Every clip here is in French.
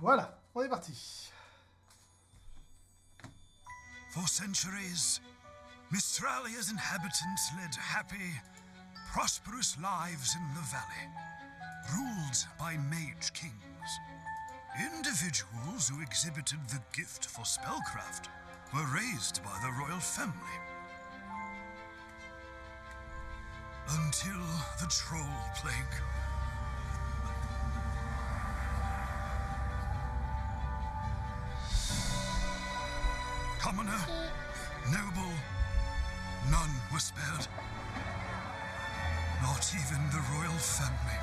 Voilà, on est parti. For centuries, Mistralia's inhabitants led happy, prosperous lives in the valley, ruled by mage kings. Individuals who exhibited the gift for spellcraft were raised by the royal family. Until the troll plague. Commoner, noble, none were spared. Not even the royal family.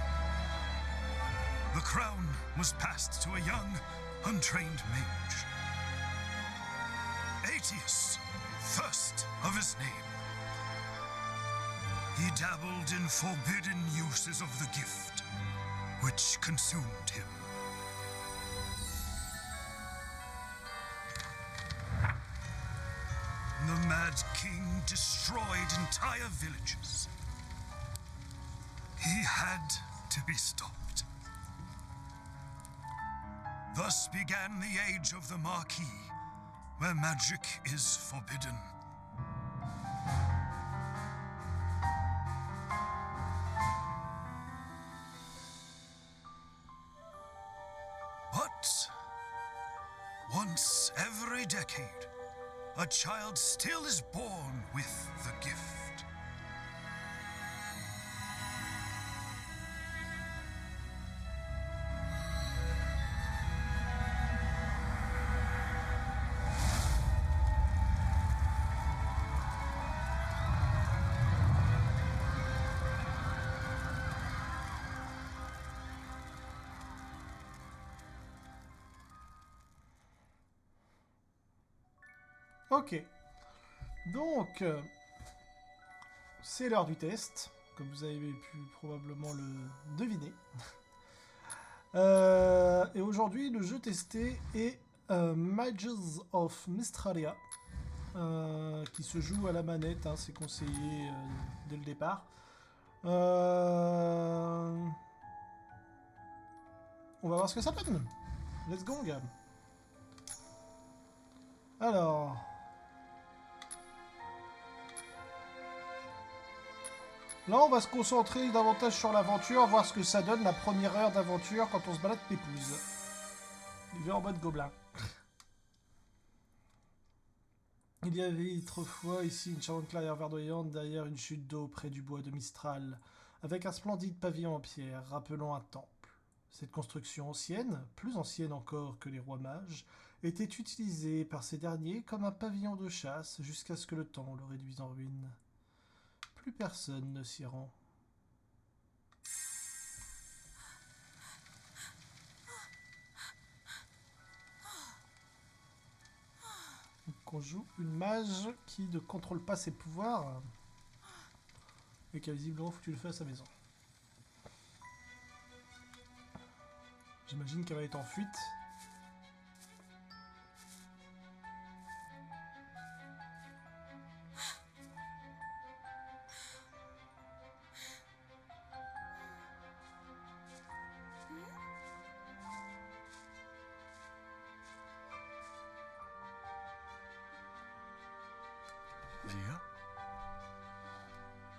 The crown was passed to a young, untrained mage. Aetius, first of his name. He dabbled in forbidden uses of the gift, which consumed him. The Mad King destroyed entire villages. He had to be stopped. Thus began the Age of the Marquis, where magic is forbidden. But once every decade, a child still is born with the gift. Ok. Donc, c'est l'heure du test, comme vous avez pu probablement le deviner. Et aujourd'hui, le jeu testé est Mages of Mistralia, qui se joue à la manette, hein, c'est conseillé dès le départ. On va voir ce que ça donne. Let's go, gars. Alors... Là, on va se concentrer davantage sur l'aventure, voir ce que ça donne la première heure d'aventure quand on se balade pépouze. Il vient en mode gobelin. Il y avait autrefois ici une charmante clairière verdoyante derrière une chute d'eau près du bois de Mistral, avec un splendide pavillon en pierre rappelant un temple. Cette construction ancienne, plus ancienne encore que les rois mages, était utilisée par ces derniers comme un pavillon de chasse jusqu'à ce que le temps le réduise en ruine. Plus personne ne s'y rend. Donc on joue une mage qui ne contrôle pas ses pouvoirs et qui a visiblement foutu le feu à sa maison. J'imagine qu'elle va être en fuite.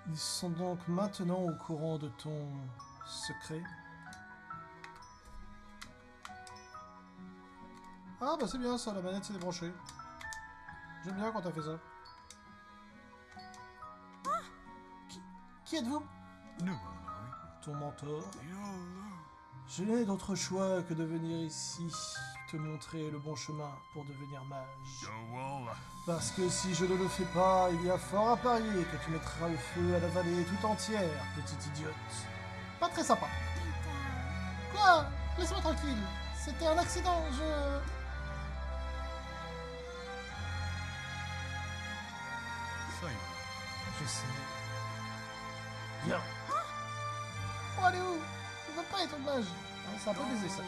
Ils sont donc maintenant au courant de ton secret. Ah bah c'est bien ça, la manette s'est débranchée. J'aime bien quand t'as fait ça. Qui êtes-vous? Ton mentor. Je n'ai d'autre choix que de venir ici te montrer le bon chemin pour devenir mage. Parce que si je ne le fais pas, il y a fort à parier que tu mettras le feu à la vallée tout entière, petite idiote. Pas très sympa. Quoi? Laisse-moi tranquille. C'était un accident, Je sais. Viens. Oh, allez où? Tu veux pas être mage? Ah, c'est un peu baisé ça.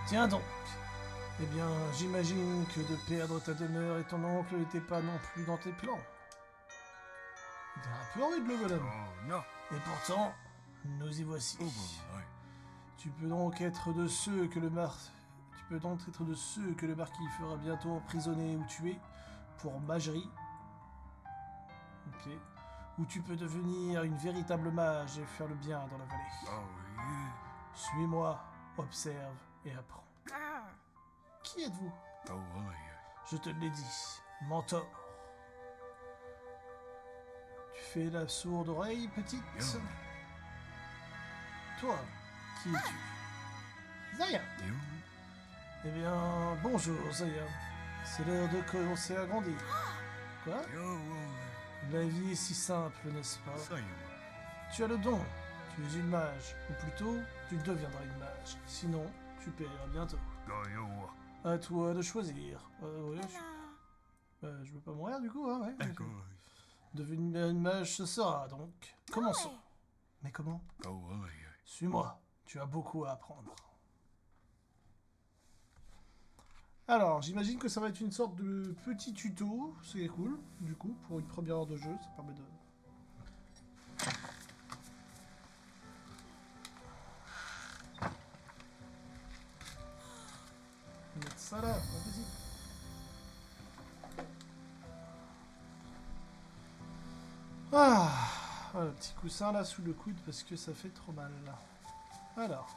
Tiens donc. Eh bien, j'imagine que de perdre ta demeure et ton oncle n'était pas non plus dans tes plans. Il a un peu envie de le bonhomme. Et pourtant, nous y voici. Tu peux donc être de ceux que le peux donc être de ceux que le marquis fera bientôt emprisonner ou tuer pour magerie. Ok. Ou tu peux devenir une véritable mage et faire le bien dans la vallée. Oh, yeah. Suis-moi, observe et apprends. Qui êtes-vous? Oh, yeah. Je te l'ai dit, mentor. Tu fais la sourde oreille, petite? Yeah. Toi, qui es-tu? Zaya. You? Eh bien, bonjour Zaya. C'est l'heure de commencer à grandir. Quoi? Yo, La vie est si simple, n'est-ce pas? Sayo. Tu as le don. Tu es une mage. Ou plutôt, tu deviendras une mage. Sinon, tu périras bientôt. Yo. À toi de choisir. Ouais, je veux pas mourir du coup, hein, ouais. Echo. Devenir une mage, ce sera donc. Commençons. Mais comment? Oh, yeah. Suis-moi. Tu as beaucoup à apprendre. Alors, j'imagine que ça va être une sorte de petit tuto. C'est cool, du coup, pour une première heure de jeu. Ça permet de... mettre ça là, vas-y. Ah, voilà, petit coussin là sous le coude parce que ça fait trop mal. Alors.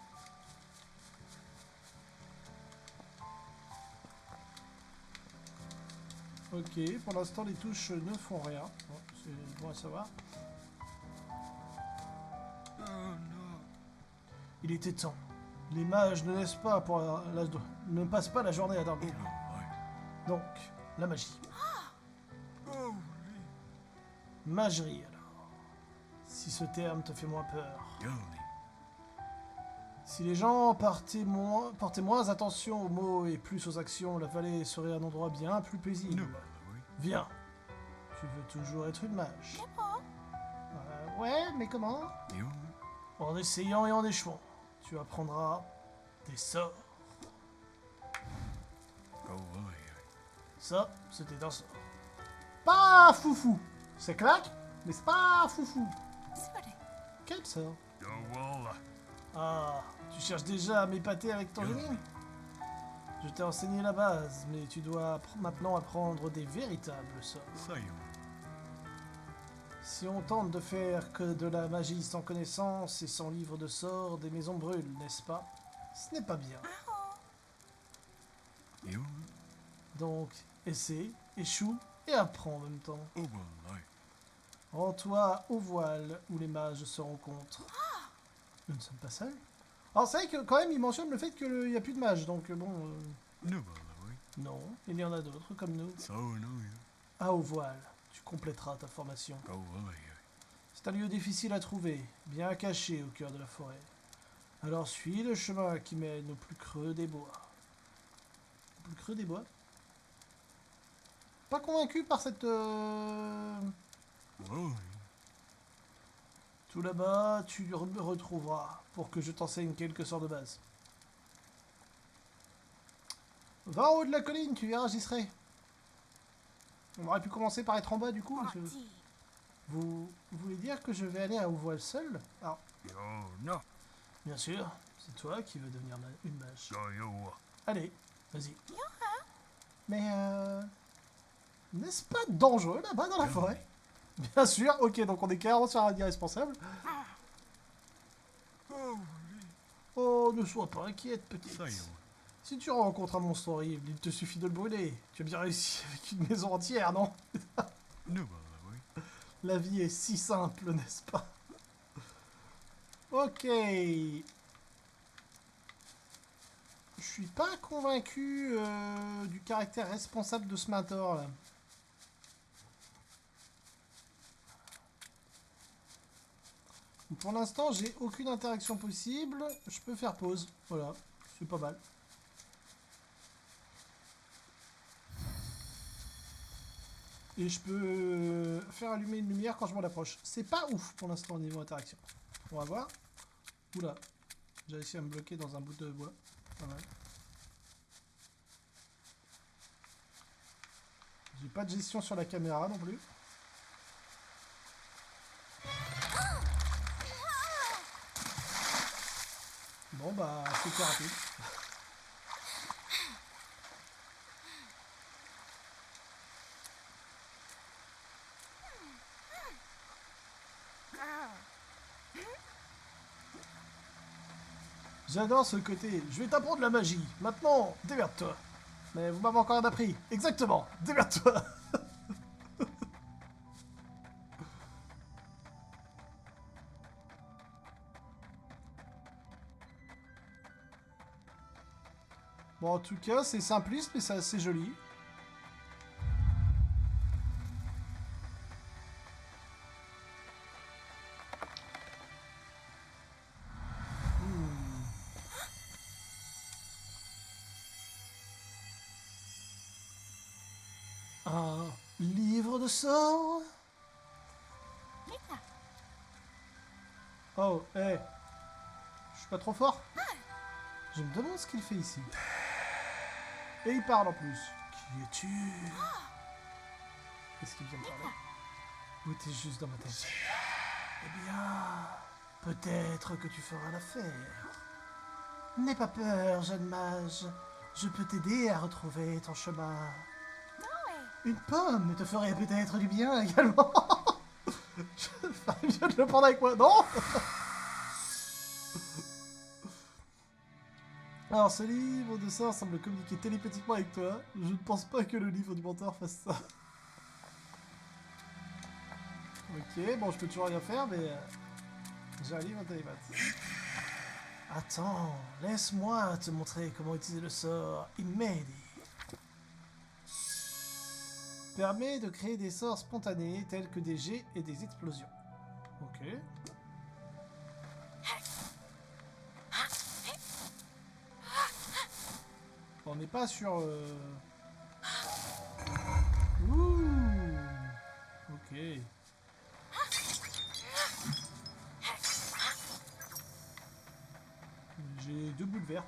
Ok, pour l'instant les touches ne font rien. Bon, c'est bon à savoir. Oh, no. Il était temps. Les mages ne laissent pas pour ne passent pas la journée à dormir. Oh, Donc, la magie. Holy. Magerie alors. Si ce terme te fait moins peur. Yoli. Si les gens portaient moins attention aux mots et plus aux actions, la vallée serait un endroit bien plus paisible. No, Viens. Tu veux toujours être une mage. Ouais, mais comment? Yo. En essayant et en échouant, tu apprendras des sorts. Oh, yeah. Ça, c'était un sort. Pas foufou. C'est claque, mais c'est pas foufou. Quel sort? Yo, wall. Ah, tu cherches déjà à m'épater avec ton génie? Je t'ai enseigné la base, mais tu dois maintenant apprendre des véritables sorts. Sayo. Si on tente de faire que de la magie sans connaissance et sans livre de sorts, des maisons brûlent, n'est-ce pas? Ce n'est pas bien. Yo. Donc, essaie, échoue et apprends en même temps. Oh, well, Rends-toi au voile où les mages se rencontrent. Nous ne sommes pas seuls. Alors c'est vrai que quand même il mentionne le fait qu'il n'y a plus de mages, donc bon... No, well, non, il y en a d'autres comme nous. So, no, yeah. Ah, au voile, tu compléteras ta formation. Oh, well, yeah. C'est un lieu difficile à trouver, bien caché au cœur de la forêt. Alors suis le chemin qui mène au plus creux des bois. Au plus creux des bois? Pas convaincu par cette... Well, Tout là-bas, tu me retrouveras pour que je t'enseigne quelques sorts de base. Va en haut de la colline, tu verras, j'y serai. On aurait pu commencer par être en bas du coup. Parce que... Vous voulez dire que je vais aller à Haut-Voile seul? Alors, yo, no. bien sûr, c'est toi qui veux devenir une mage. Yo. Allez, vas-y. Mais n'est-ce pas dangereux là-bas dans la forêt? Bien sûr, ok, donc on est carrément sur un irresponsable. Holy. Oh, ne sois pas inquiète, petite. Sayo. Si tu rencontres un monstre horrible, il te suffit de le brûler. Tu as bien réussi avec une maison entière, non? No, well, La vie est si simple, n'est-ce pas? Ok. Je suis pas convaincu du caractère responsable de ce mentor là. Pour l'instant, j'ai aucune interaction possible. Je peux faire pause. Voilà, c'est pas mal. Et je peux faire allumer une lumière quand je m'en approche. C'est pas ouf pour l'instant au niveau interaction. On va voir. Oula, j'ai réussi à me bloquer dans un bout de bois. Pas mal. J'ai pas de gestion sur la caméra non plus. Bon bah, c'était rapide. J'adore ce côté. Je vais t'apprendre la magie. Maintenant, démerde-toi. Mais vous m'avez encore rien appris. Exactement. Démerde-toi. Bon, en tout cas, c'est simpliste, mais c'est assez joli. Un livre de sorts. Oh, hé. Je suis pas trop fort. Je me demande ce qu'il fait ici. Et il parle en plus. Qui es-tu? Qu'est-ce qu'il vient de parler? Ou t'es juste dans ma tête? Eh bien, peut-être que tu feras l'affaire. N'aie pas peur, jeune mage. Je peux t'aider à retrouver ton chemin. Une pomme te ferait peut-être du bien également. Je ferais mieux de le prendre avec moi, non? Alors, ce livre de sorts semble communiquer télépathiquement avec toi. Je ne pense pas que le livre du mentor fasse ça. Ok, bon, je peux toujours rien faire, mais... j'ai un livre télépathe. Attends, laisse-moi te montrer comment utiliser le sort Immedi. Permet de créer des sorts spontanés tels que des jets et des explosions. Ok. On n'est pas sur... Ouh. Ok. J'ai 2 boules vertes.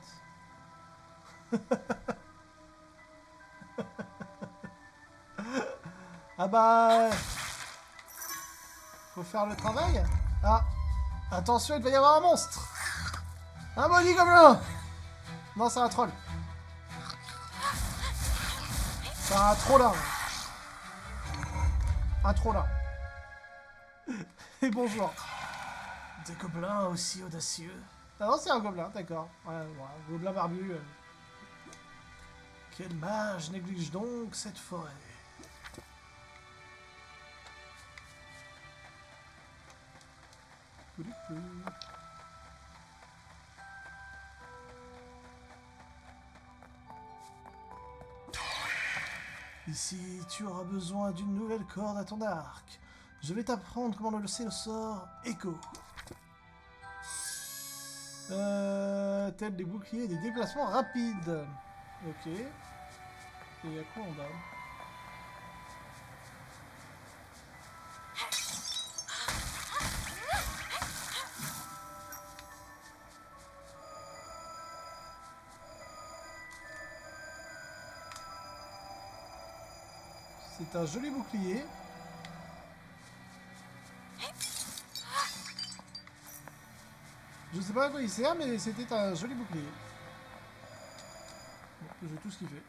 Ah bah... faut faire le travail. Ah. Attention, il va y avoir un monstre. Un maudit gobelin. Non, c'est un troll. C'est un trollin. Un trollin. Et bonjour. Des gobelins aussi audacieux. Ah non, c'est un gobelin, d'accord. Ouais, un gobelin barbu. Quel mage néglige donc cette forêt? Ici, tu auras besoin d'une nouvelle corde à ton arc. Je vais t'apprendre comment lancer le sort Echo. Tel des boucliers et des déplacements rapides. Ok. Et à quoi on donne? C'est un joli bouclier. Je sais pas à quoi il sert, mais c'était un joli bouclier. Bon, j'ai tout ce qu'il fait.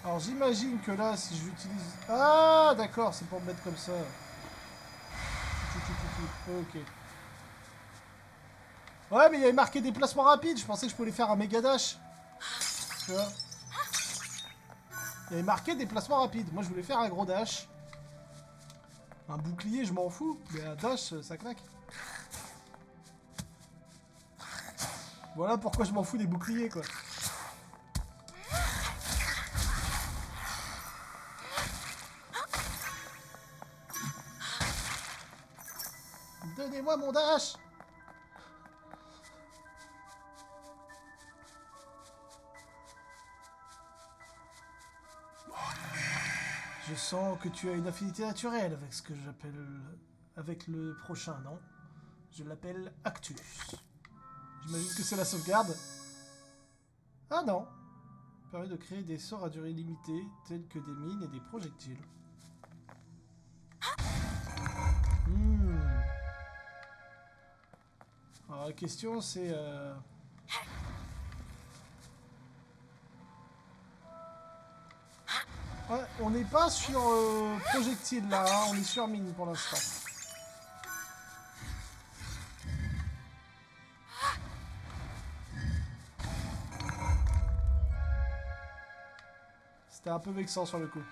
Alors j'imagine que là, si j'utilise... Ah, d'accord, c'est pour me mettre comme ça. Ok. Ouais, mais il y avait marqué déplacement rapide. Je pensais que je pouvais faire un méga dash. Tu vois? Il y avait marqué déplacement rapide. Moi, je voulais faire un gros dash. Un bouclier, je m'en fous. Mais un dash, ça claque. Voilà pourquoi je m'en fous des boucliers, quoi. Donnez-moi mon dash! Je sens que tu as une affinité naturelle avec ce que j'appelle... avec le prochain, non? Je l'appelle Actus. J'imagine que c'est la sauvegarde. Ah non. Permet de créer des sorts à durée limitée, tels que des mines et des projectiles. Alors la question c'est... Ouais, on n'est pas sur projectile là, hein, on est sur mine pour l'instant. C'était un peu vexant sur le coup.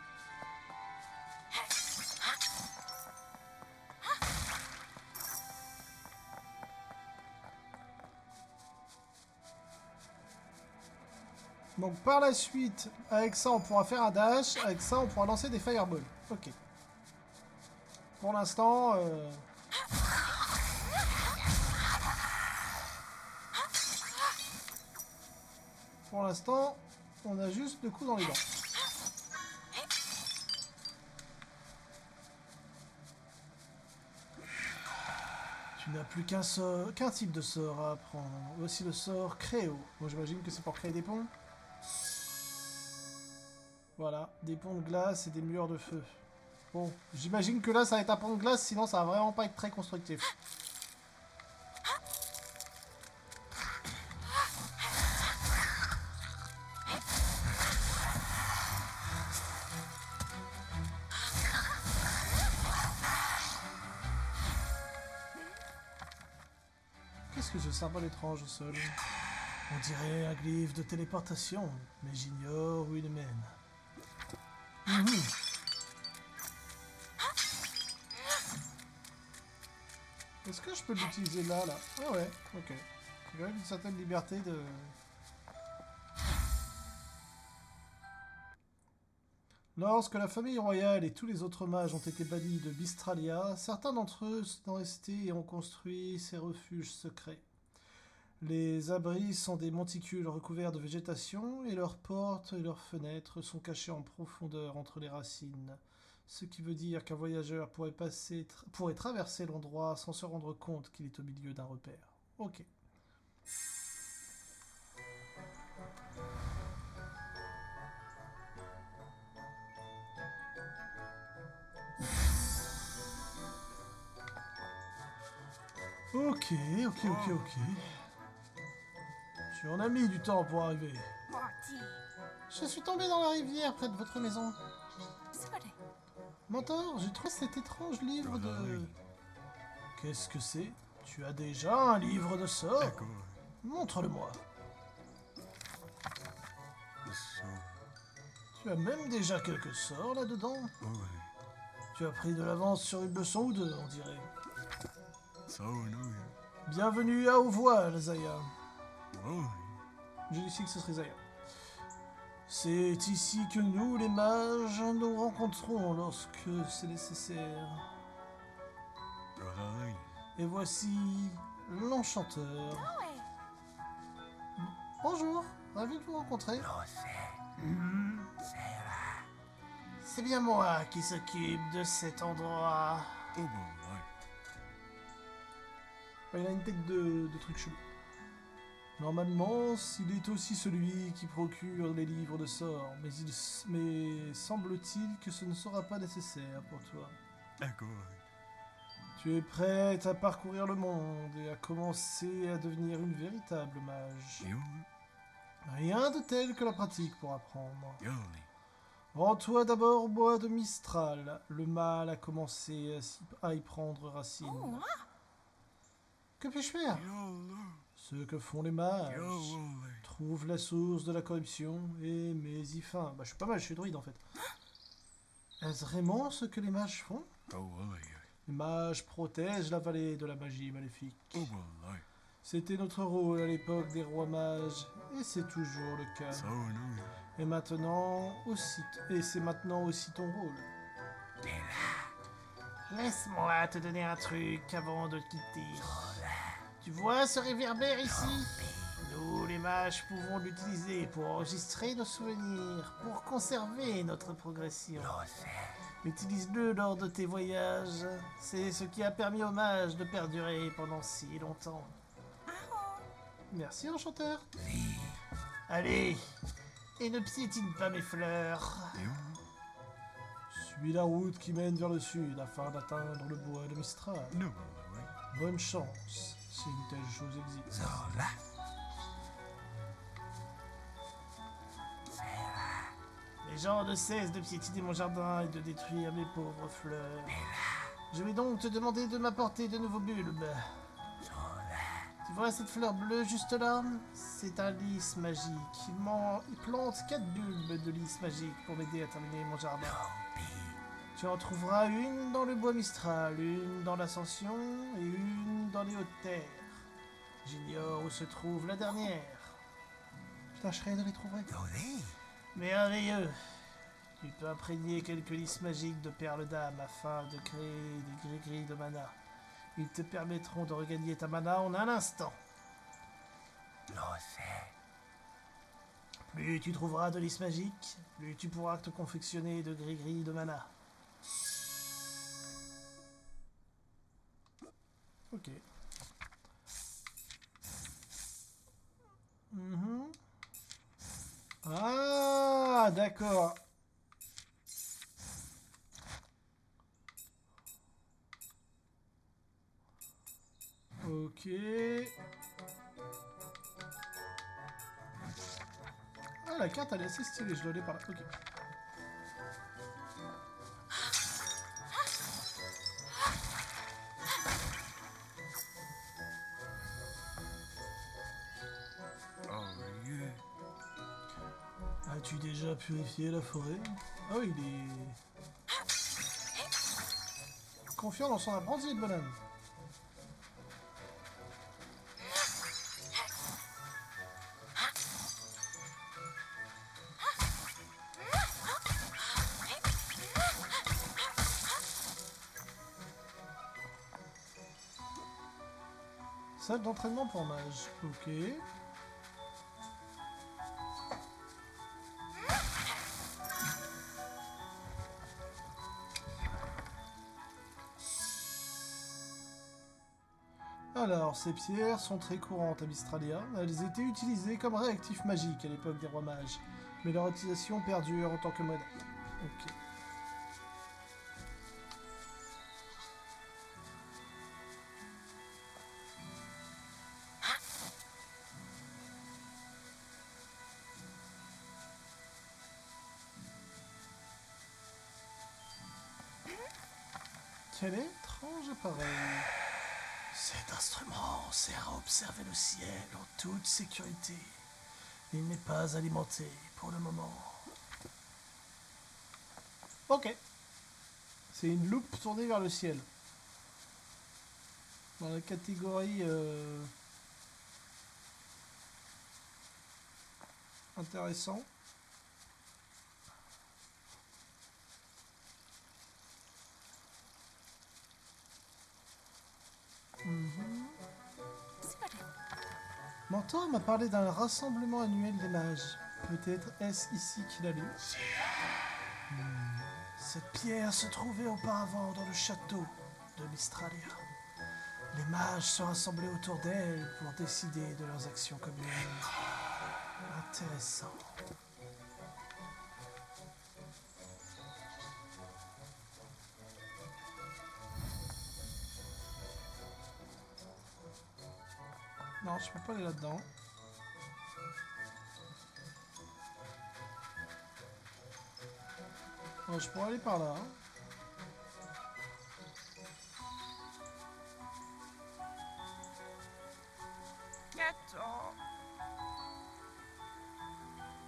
Donc par la suite, avec ça on pourra faire un dash, avec ça on pourra lancer des fireballs. Ok. Pour l'instant... Pour l'instant, on a juste le coup dans les dents. Tu n'as plus qu'un type de sort à apprendre. Voici le sort Créo. Bon, j'imagine que c'est pour créer des ponts. Voilà, des ponts de glace et des murs de feu. Bon, j'imagine que là, ça va être un pont de glace, sinon ça va vraiment pas être très constructif. Qu'est-ce que ce symbole étrange au sol? On dirait un glyphe de téléportation, mais j'ignore où il mène. Est-ce que je peux l'utiliser là? Ah ouais, ok. J'ai quand même une certaine liberté de... Lorsque la famille royale et tous les autres mages ont été bannis de Bystralia, certains d'entre eux sont restés et ont construit ces refuges secrets. Les abris sont des monticules recouverts de végétation et leurs portes et leurs fenêtres sont cachées en profondeur entre les racines. Ce qui veut dire qu'un voyageur pourrait traverser l'endroit sans se rendre compte qu'il est au milieu d'un repère. Ok. Ok. Tu en as mis du temps pour arriver. Je suis tombé dans la rivière près de votre maison. Mentor, j'ai trouvé cet étrange livre de... Qu'est-ce que c'est? Tu as déjà un livre de sorts? Montre-le-moi. Tu as même déjà quelques sorts là-dedans? Tu as pris de l'avance sur une leçon ou deux, on dirait. Bienvenue à Au-Voile, Zaya. J'ai dit que ce serait Zaya. C'est ici que nous, les mages, nous rencontrons lorsque c'est nécessaire. Et voici l'enchanteur. Bonjour, ravi de vous rencontrer. C'est bien moi qui s'occupe de cet endroit. Il a une tête de truc chelou. Normalement, il est aussi celui qui procure les livres de sorts, mais semble-t-il que ce ne sera pas nécessaire pour toi. Tu es prête à parcourir le monde et à commencer à devenir une véritable mage. Rien de tel que la pratique pour apprendre. Rends-toi d'abord au bois de Mistral. Le mal a commencé à y prendre racine. Que puis-je faire? Ce que font les mages. Trouve la source de la corruption et mets-y fin. Bah, je suis pas mal, je suis druide en fait. Est-ce vraiment ce que les mages font? Les mages protègent la vallée de la magie maléfique. C'était notre rôle à l'époque des rois mages, et c'est toujours le cas. Et maintenant aussi, c'est maintenant aussi ton rôle. Laisse-moi te donner un truc avant de te quitter. Tu vois ce réverbère ici? Nous, les mages, pouvons l'utiliser pour enregistrer nos souvenirs, pour conserver notre progression. Utilise-le lors de tes voyages. C'est ce qui a permis aux mages de perdurer pendant si longtemps. Merci, enchanteur. Allez, et ne piétine pas mes fleurs. Suis la route qui mène vers le sud afin d'atteindre le bois de Mistral. Bonne chance, si une telle chose existe. Les gens ne cessent de piétiner mon jardin et de détruire mes pauvres fleurs. Je vais donc te demander de m'apporter de nouveaux bulbes. Tu vois cette fleur bleue juste là? C'est un lys magique. Il plante 4 bulbes de lys magique pour m'aider à terminer mon jardin. Tu en trouveras une dans le bois Mistral, une dans l'Ascension et une dans les Hautes-Terres. J'ignore où se trouve la dernière. Je tâcherai de les trouver. Merveilleux. Tu peux imprégner quelques lys magiques de perles d'âme afin de créer des gris-gris de mana. Ils te permettront de regagner ta mana en un instant. Plus tu trouveras de lys magiques, plus tu pourras te confectionner de gris-gris de mana. Ok. Ah, d'accord. Ok. Ah, la carte elle est assez stylée, je dois aller par là. Ok. As-tu déjà purifié la forêt? Ah oui, il est confiant dans son apprenti de bonhomme. Salle d'entraînement pour mage. Ok. Alors, ces pierres sont très courantes à Mistralia. Elles étaient utilisées comme réactifs magiques à l'époque des rois mages, mais leur utilisation perdure en tant que modèle. Ok. Quel étrange appareil. Cet instrument sert à observer le ciel en toute sécurité. Il n'est pas alimenté pour le moment. Ok. C'est une loupe tournée vers le ciel. Dans la catégorie intéressant. Mentor m'a parlé d'un rassemblement annuel des mages. Peut-être est-ce ici qu'il a lu. Cette pierre se trouvait auparavant dans le château de Mistralia. Les mages se rassemblaient autour d'elle pour décider de leurs actions communes. Intéressant. Non, je peux pas aller là-dedans. Bon, je pourrais aller par là.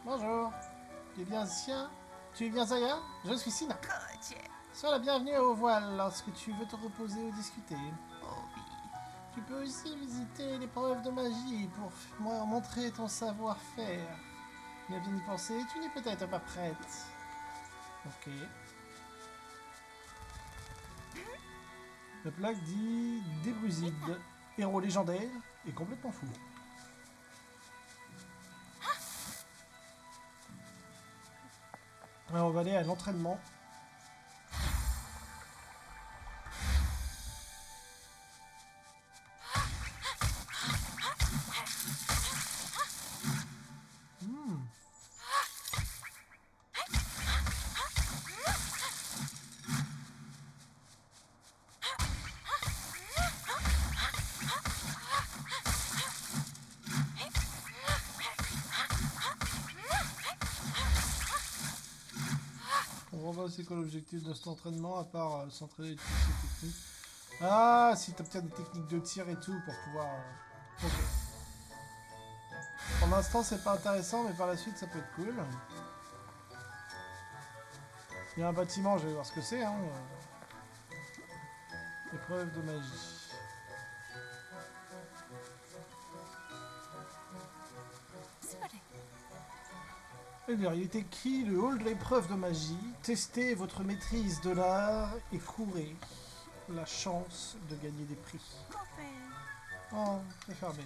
Bonjour. Tu es bien Zia? Tu es bien Zaya? Je suis Sina. Sois la bienvenue au voile lorsque tu veux te reposer ou discuter. Tu peux aussi visiter l'épreuve de magie pour montrer ton savoir-faire. Tu as bien y pensé, tu n'es peut-être pas prête. Ok. La plaque dit Débruside, héros légendaire et complètement fou. Alors on va aller à l'entraînement. C'est quoi l'objectif de cet entraînement à part s'entraîner avec toutes ces techniques? Ah, si tu obtiens des techniques de tir et tout pour pouvoir Ok. Pour l'instant, c'est pas intéressant, mais par la suite, ça peut être cool. Il y a un bâtiment, je vais voir ce que c'est. Hein. Épreuve de magie. Eh bien, il est écrit le hall de l'épreuve de magie. Testez votre maîtrise de l'art et courez la chance de gagner des prix. Oh, c'est fermé.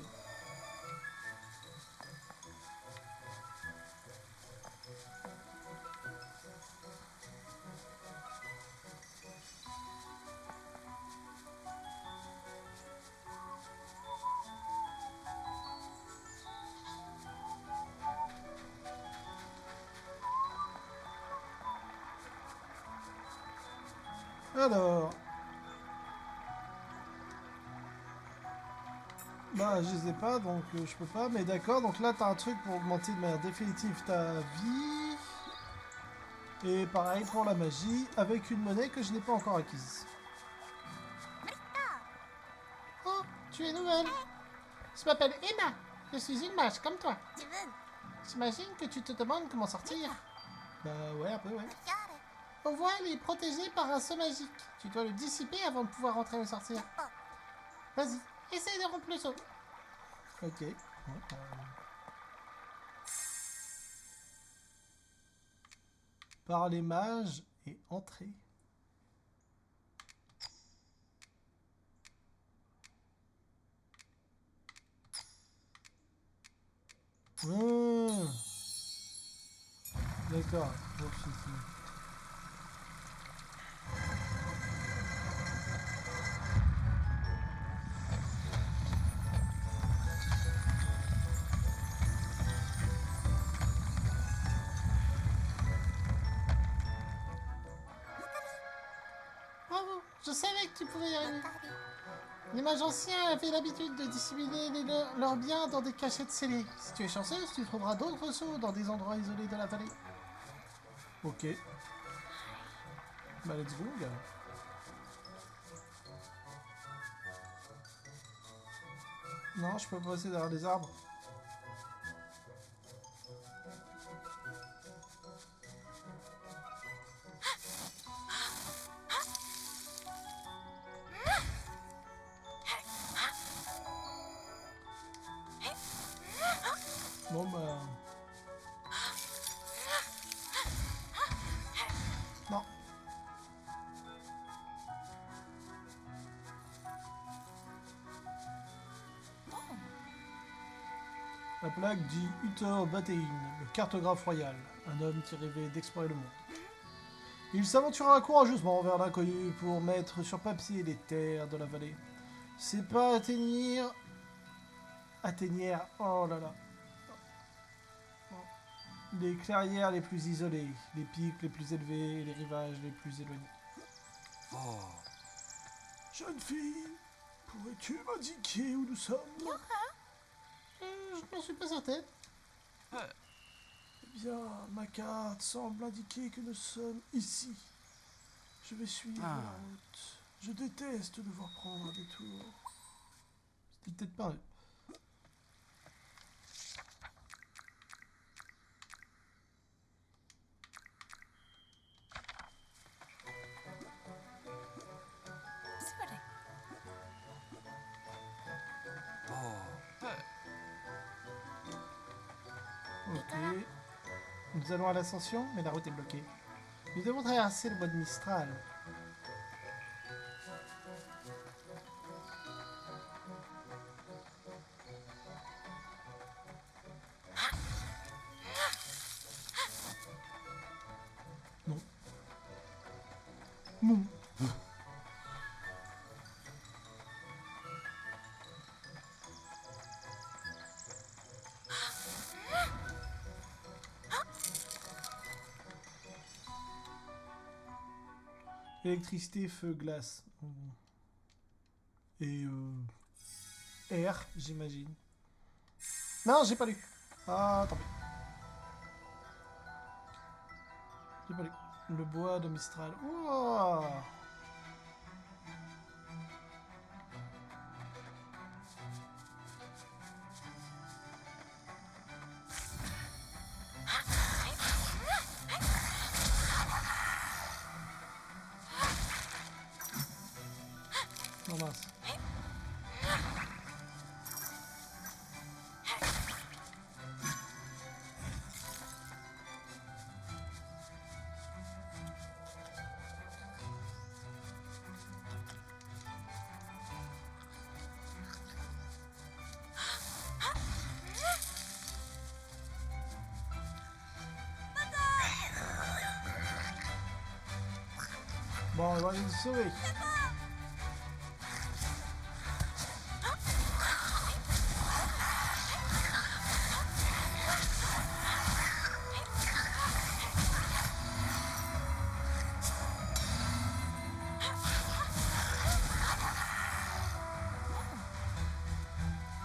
Alors... Bah, je les ai pas, donc je peux pas. Mais d'accord, donc là, t'as un truc pour augmenter de manière définitive ta vie. Et pareil pour la magie, avec une monnaie que je n'ai pas encore acquise. Oh, tu es nouvelle. Je m'appelle Emma. Je suis une mage comme toi. J'imagine que tu te demandes comment sortir. Bah ouais, un peu, ouais. Au voile est protégé par un sceau magique. Tu dois le dissiper avant de pouvoir rentrer et sortir. Vas-y, essaye de rompre le seau. Ok. Ouais, par les mages et entrer. D'accord. Bravo, je savais que tu pouvais y arriver. Les mages anciens avaient l'habitude de dissimuler leurs biens dans des cachettes scellées. Si tu es chanceuse, tu trouveras d'autres sceaux dans des endroits isolés de la vallée. Ok. Bah, let's go, gars. Non, je peux pas passer derrière les arbres. Bon, bah... Non. La plaque dit Uthor Batein, le cartographe royal, un homme qui rêvait d'explorer le monde. Il s'aventura courageusement vers l'inconnu pour mettre sur papier les terres de la vallée. Ses pas atteignèrent, oh là là, les clairières les plus isolées, les pics les plus élevés et les rivages les plus éloignés. Oh. Jeune fille, pourrais-tu m'indiquer où nous sommes? Je n'en suis pas certaine. Eh bien, ma carte semble indiquer que nous sommes ici. Je vais suivre la route. Je déteste devoir prendre un détour. C'était peut-être pas... Ok. Nous allons à l'ascension, mais la route est bloquée. Nous devons traverser le bois de Mistral. Non. Non. Électricité, feu, glace. Et air, j'imagine. Non, j'ai pas lu. Ah, tant pis. J'ai pas lu. Le bois de Mistral. Ouah. Bon, on va aller le sauver.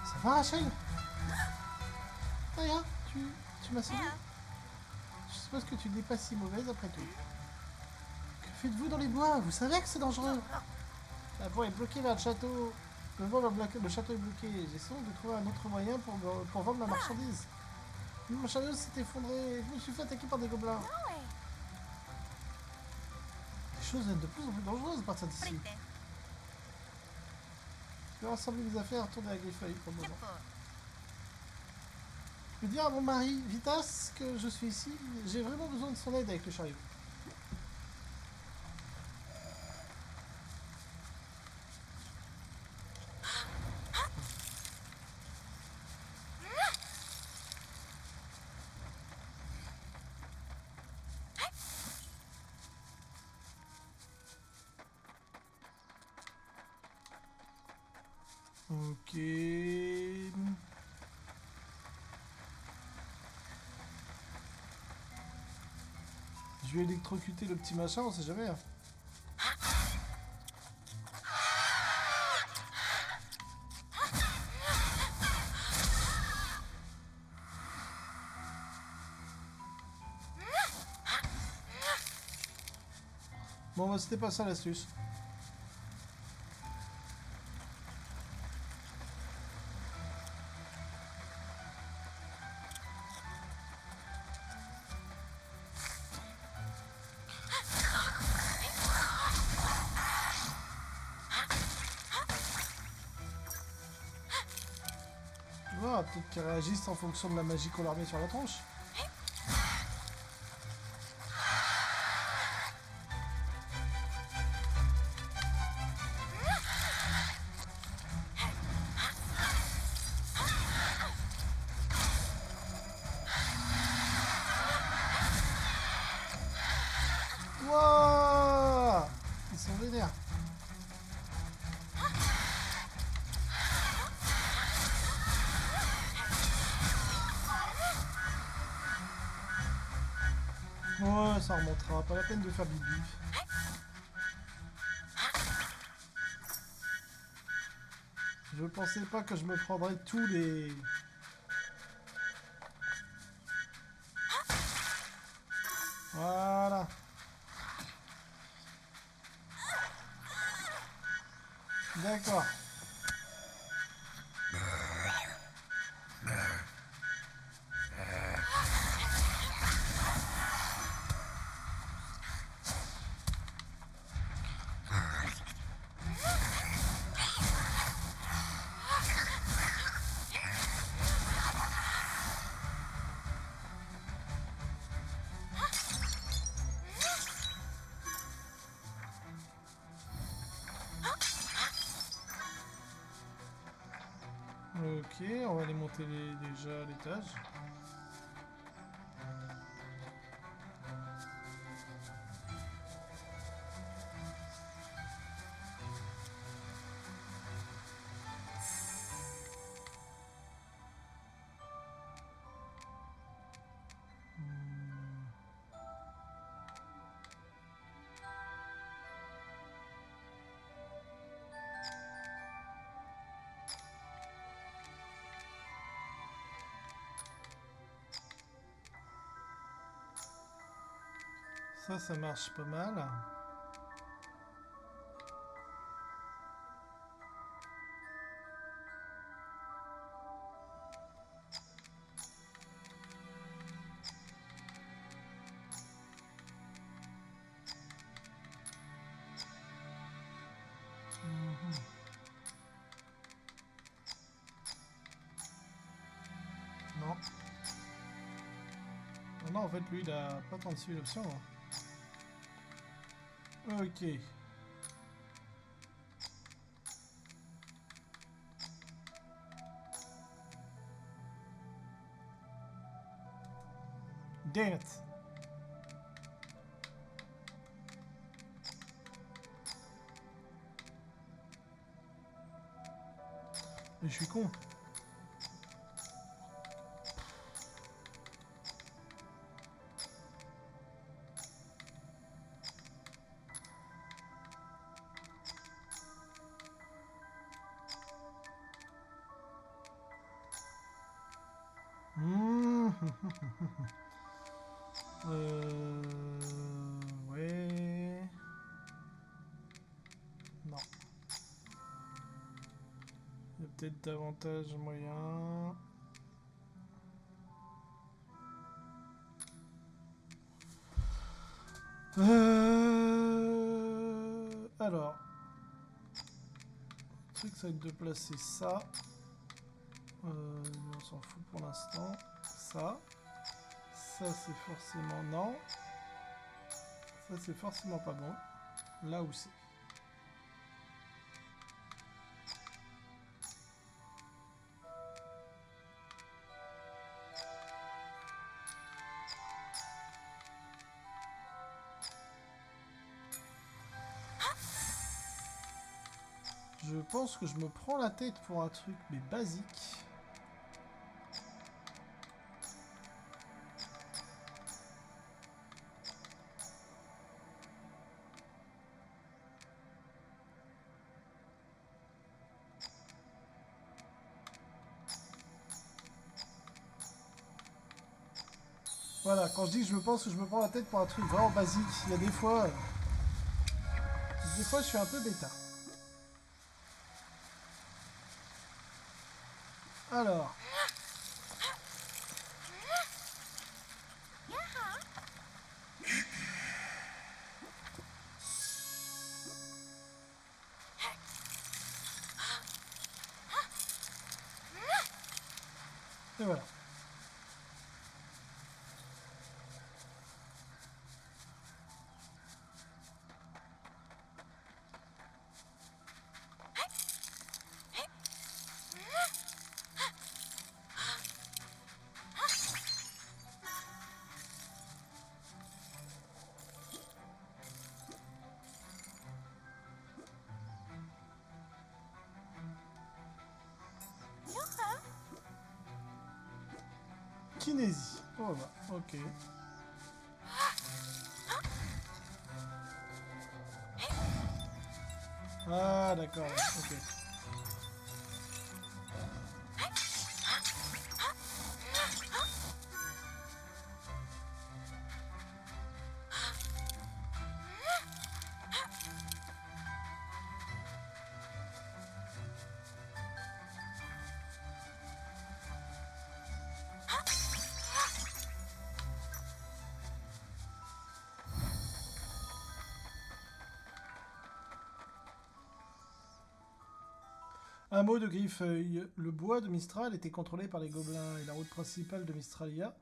Ça va, Rachel? Rien, tu m'as sauvé. Je suppose que tu n'es pas si mauvaise après tout. Que faites-vous dans les bois? Vous savez que c'est dangereux. La voie est bloquée vers le château. Le château est bloqué. J'essaie de trouver un autre moyen pour vendre ma marchandise. Mon château s'est effondré. Je me suis fait attaquer par des gobelins. Les choses deviennent de plus en plus dangereuses à partir d'ici. Je vais rassembler mes affaires et retourner à Griffeuil pour le moment. Je vais dire à mon mari, Vitas, que je suis ici. J'ai vraiment besoin de son aide avec le chariot. Ok. Je vais électrocuter le petit machin, on sait jamais. Hein. Bon, bah, c'était pas ça l'astuce. Ah, peut-être qu'ils réagissent en fonction de la magie qu'on leur met sur la tronche. Wouah! Ils sont vénères. Ouais, ça remontera. Pas la peine de faire bip bip. Je pensais pas que je me prendrais tous les... Voilà. D'accord. Ok, on va aller monter déjà à l'étage. Ça marche pas mal. Non. Non, en fait, lui, il a pas tant de options. Hein. Ok. Damn it. Mais je suis con. Ouais. Non. Il y a peut-être davantage moyen. Alors. Le truc, ça va être de placer ça. On s'en fout pour l'instant. Ça. Ça, c'est forcément non. Ça, c'est forcément pas bon. Là où c'est. Je pense que je me prends la tête pour un truc, mais basique. Voilà, quand je dis que je me pense que je me prends la tête pour un truc vraiment basique, il y a des fois je suis un peu bêta. Alors. Et voilà. Kinésie. Oh bah, ok. Ah d'accord, ok. Un mot de Griffeuille. Le bois de Mistral était contrôlé par les gobelins et la route principale de Mistralia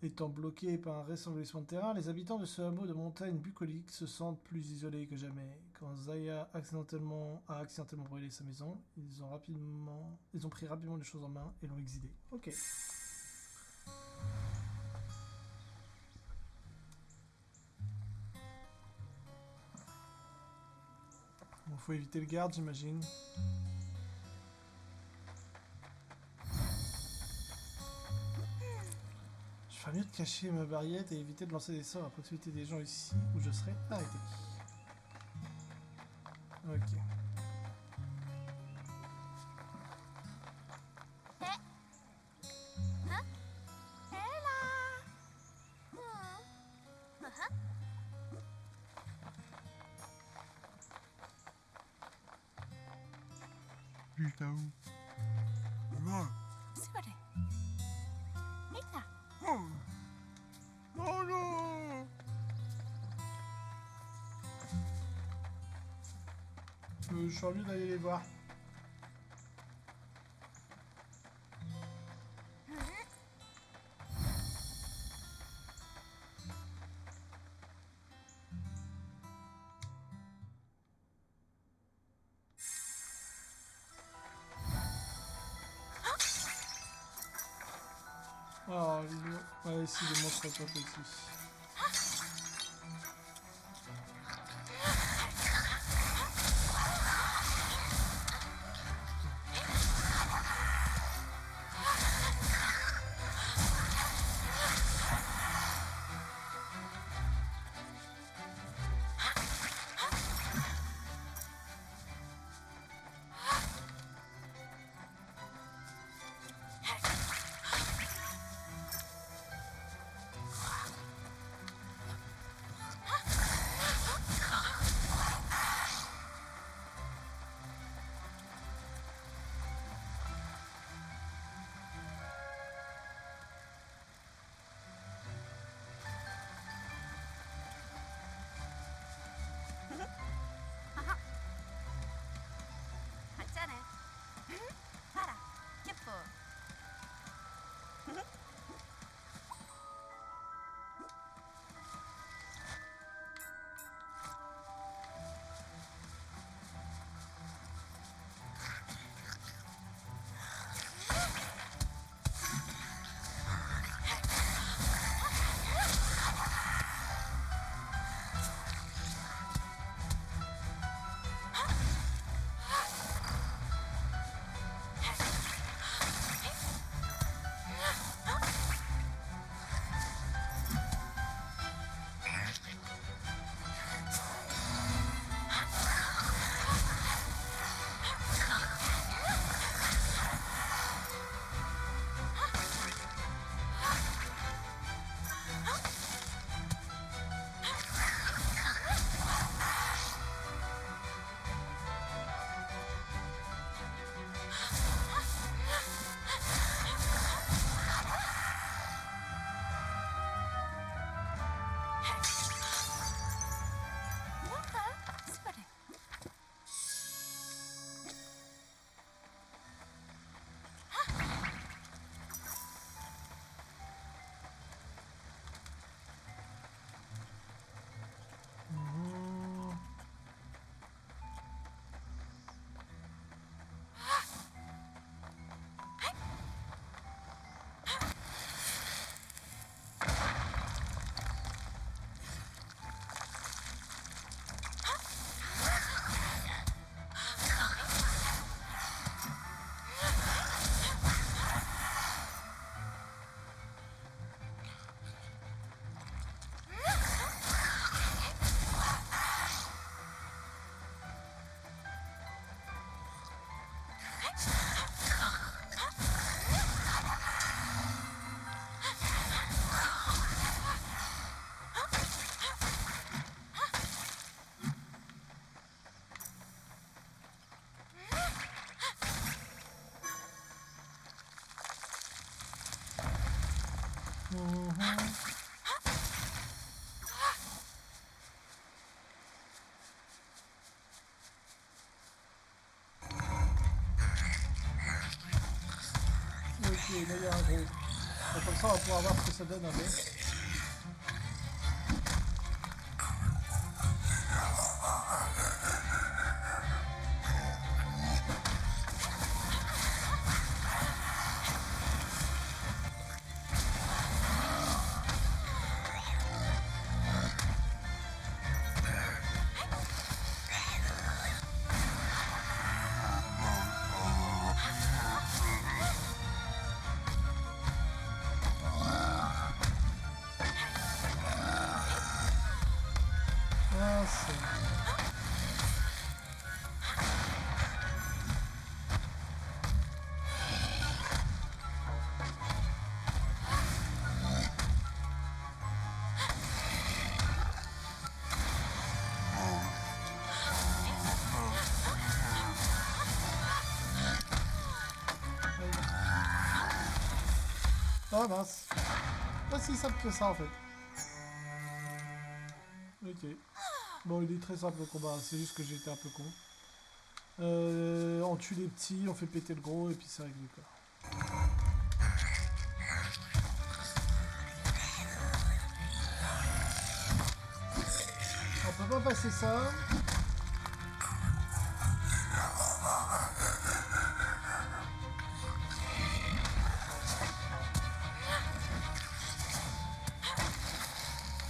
étant bloquée par un récent glissement de terrain, les habitants de ce hameau de montagne bucolique se sentent plus isolés que jamais. Quand Zaya a accidentellement brûlé sa maison, ils ont pris rapidement les choses en main et l'ont exilé. Ok. Bon, faut éviter le garde, j'imagine. Je ferais mieux de cacher ma baguette et éviter de lancer des sorts à proximité des gens ici où je serai arrêté. Ok. Putain où? Non. Oh. Oh non. Je suis envie d'aller les voir. Oh, ouais, si, les monstres top aussi. Ok, là il y a un gros. Donc, comme ça on va pouvoir voir ce que ça donne un peu. Ah, c'est... Ah mince. Pas si simple que ça en fait. Ok. Bon, il est très simple le combat, c'est juste que j'ai été un peu con. On tue les petits, on fait péter le gros et puis c'est réglé quoi. On peut pas passer ça. Voilà.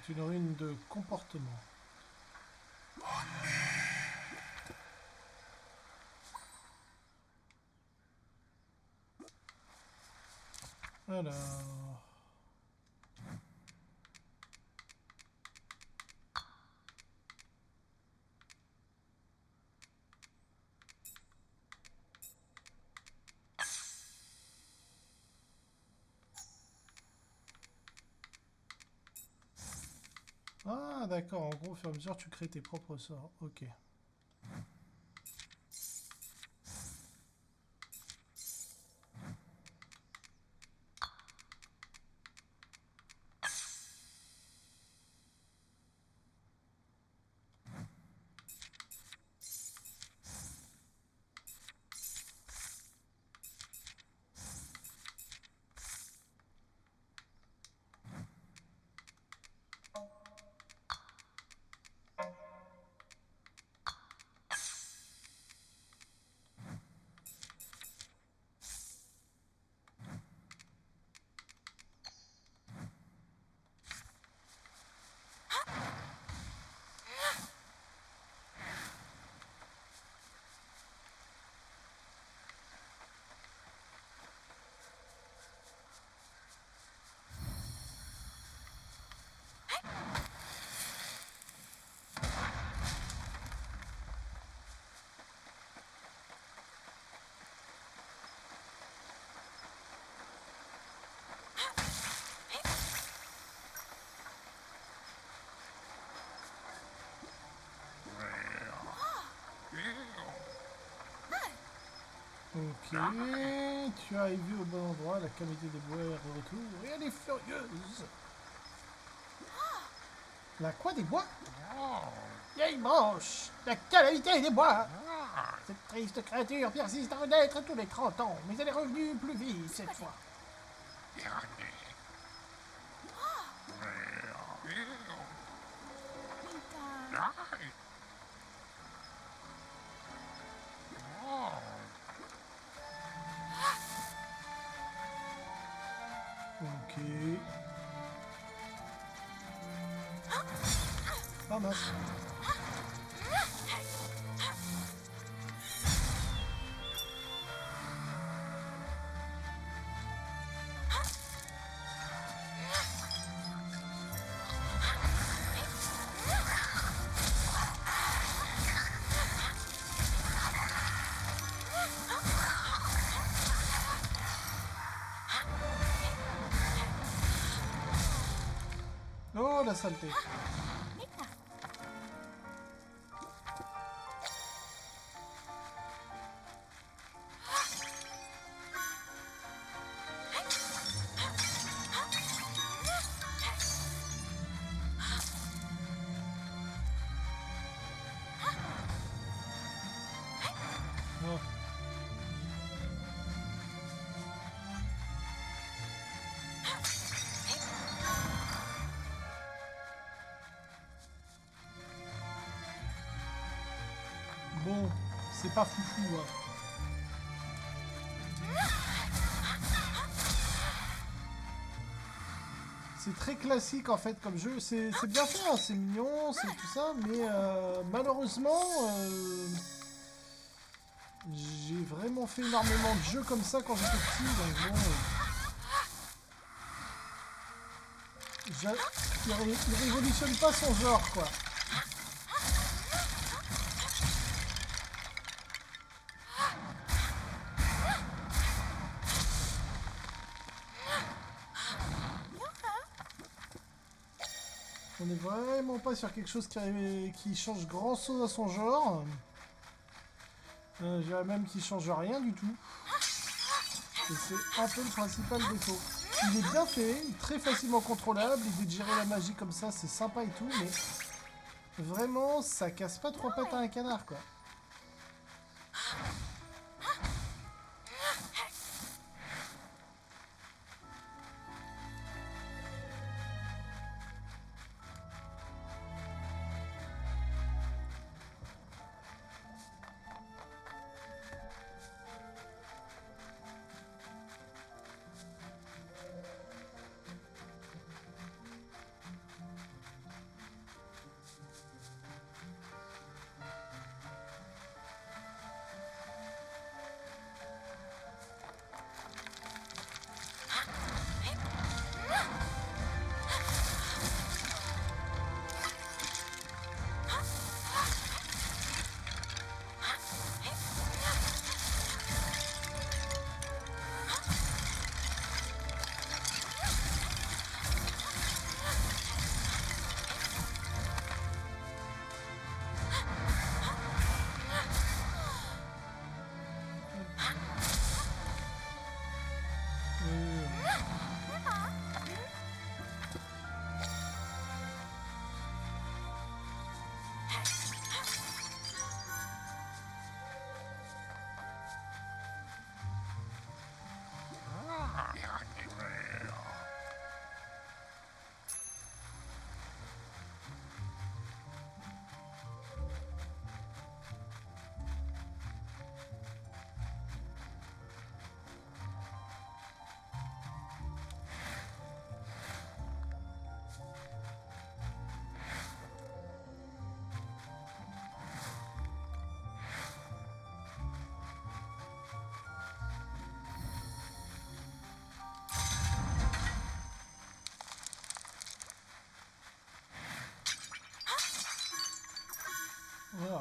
C'est une rune de comportement. Alors... Ah, Ah d'accord, en gros, au fur et à mesure, tu crées tes propres sorts. Ok. Ok, tu es arrivé au bon endroit, la calamité des bois est de retour, et elle est furieuse. La quoi des bois? Vieille branche, la calamité des bois. Cette triste créature persiste à renaître tous les 30 ans, mais elle est revenue plus vive cette fois. Ok. Ah mince. Oh la saleté. Oh. Bon, c'est pas foufou, hein. C'est très classique en fait comme jeu. C'est bien fait, hein, c'est mignon, c'est tout ça, mais malheureusement, j'ai vraiment fait énormément de jeux comme ça quand j'étais petit, donc bon. Il révolutionne pas son genre, quoi. On n'est vraiment pas sur quelque chose qui change grand chose à son genre. Je dirais même qu'il change rien du tout. Et c'est un peu le principal défaut. Il est bien fait, très facilement contrôlable, l'idée de gérer la magie comme ça, c'est sympa et tout, mais vraiment, ça casse pas trois pattes à un canard, quoi.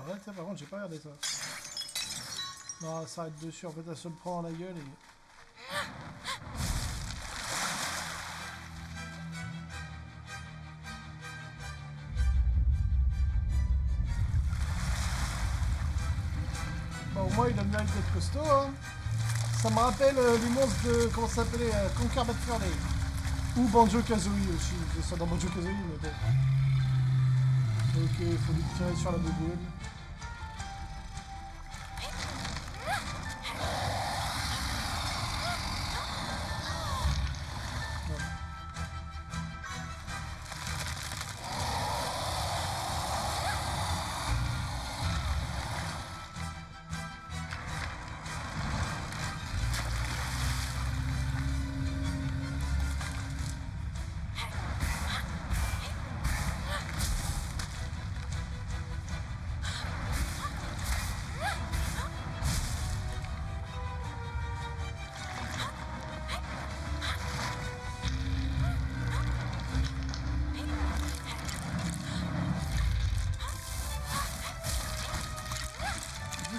ouais, tiens, par contre, j'ai pas regardé ça. Non, elle s'arrête dessus, en fait, elle se le prend dans la gueule et... Bon, au moins, il a le mérite d'être costaud, hein. Ça me rappelle les monstres de... Comment ça s'appelait Conquer Bad Fur Day. Ou Banjo-Kazooie aussi. Je ça dans Banjo-Kazooie, mais bon. Ok, il faut lui tirer sur la bouboule.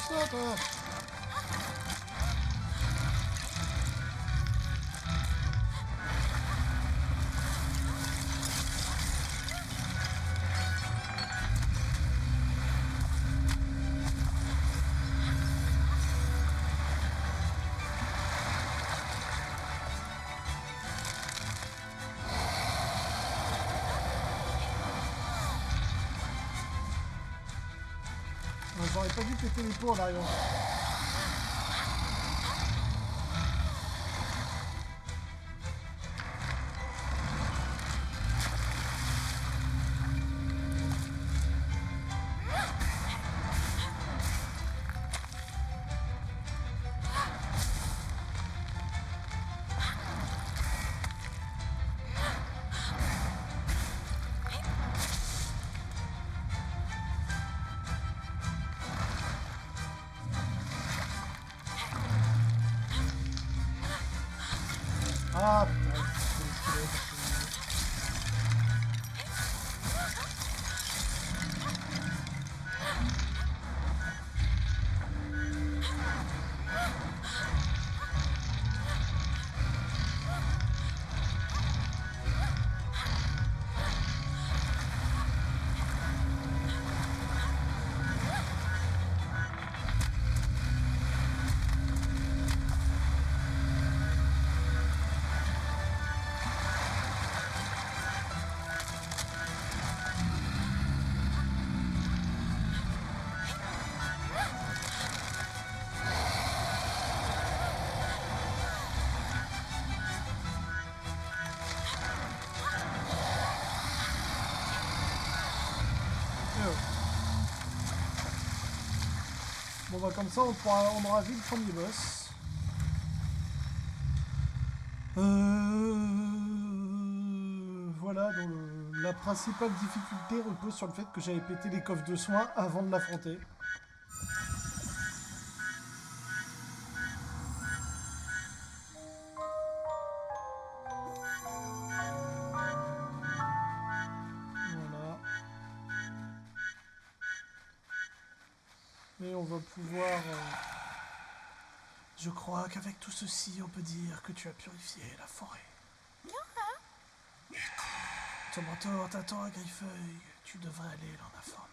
Ça, toi. J'aurais pas dû péter les pots en arrivant. Ah putain, bon bah comme ça on aura vu le premier boss. Voilà, donc la principale difficulté repose sur le fait que j'avais pété les coffres de soins avant de l'affronter. Voilà. Et on va pouvoir... Je crois qu'avec tout ceci, on peut dire que tu as purifié la forêt. Ton mentor t'attend à Griffeuille. Tu devrais aller l'en informer.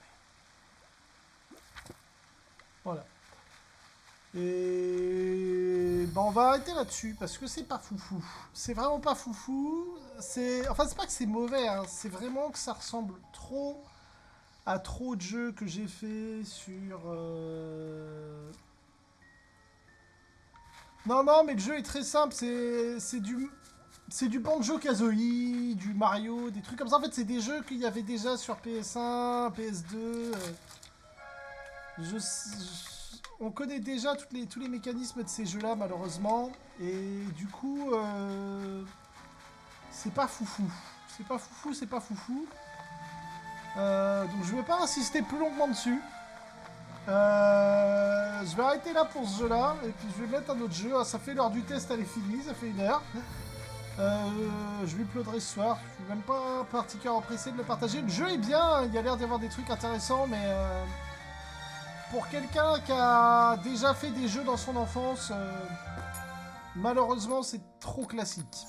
Voilà. Et... ben on va arrêter là-dessus, parce que c'est pas foufou. C'est vraiment pas foufou. Enfin, c'est pas que c'est mauvais, hein. C'est vraiment que ça ressemble trop à trop de jeux que j'ai fait sur... Non, mais le jeu est très simple. C'est du Banjo-Kazooie, du Mario, des trucs comme ça. En fait, c'est des jeux qu'il y avait déjà sur PS1, PS2. On connaît déjà tous les mécanismes de ces jeux-là, malheureusement. Et du coup, c'est pas foufou. C'est pas foufou. Donc je vais pas insister plus longuement dessus. Je vais arrêter là pour ce jeu-là. Et puis je vais mettre un autre jeu. Ah, ça fait l'heure du test, elle est finie. Ça fait 1 heure. Je lui uploaderai ce soir. Je suis même pas particulièrement pressé de le partager. Le jeu est bien. Il y a l'air d'y avoir des trucs intéressants, mais... pour quelqu'un qui a déjà fait des jeux dans son enfance, malheureusement, c'est trop classique.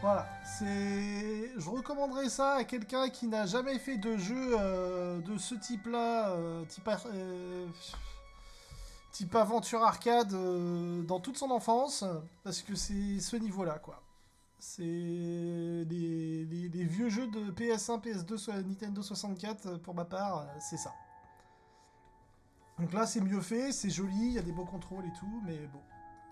Voilà, je recommanderais ça à quelqu'un qui n'a jamais fait de jeu de ce type-là, type aventure arcade dans toute son enfance, parce que c'est ce niveau-là, quoi. C'est les vieux jeux de PS1, PS2, Nintendo 64, pour ma part, c'est ça. Donc là, c'est mieux fait, c'est joli, il y a des beaux contrôles et tout, mais bon.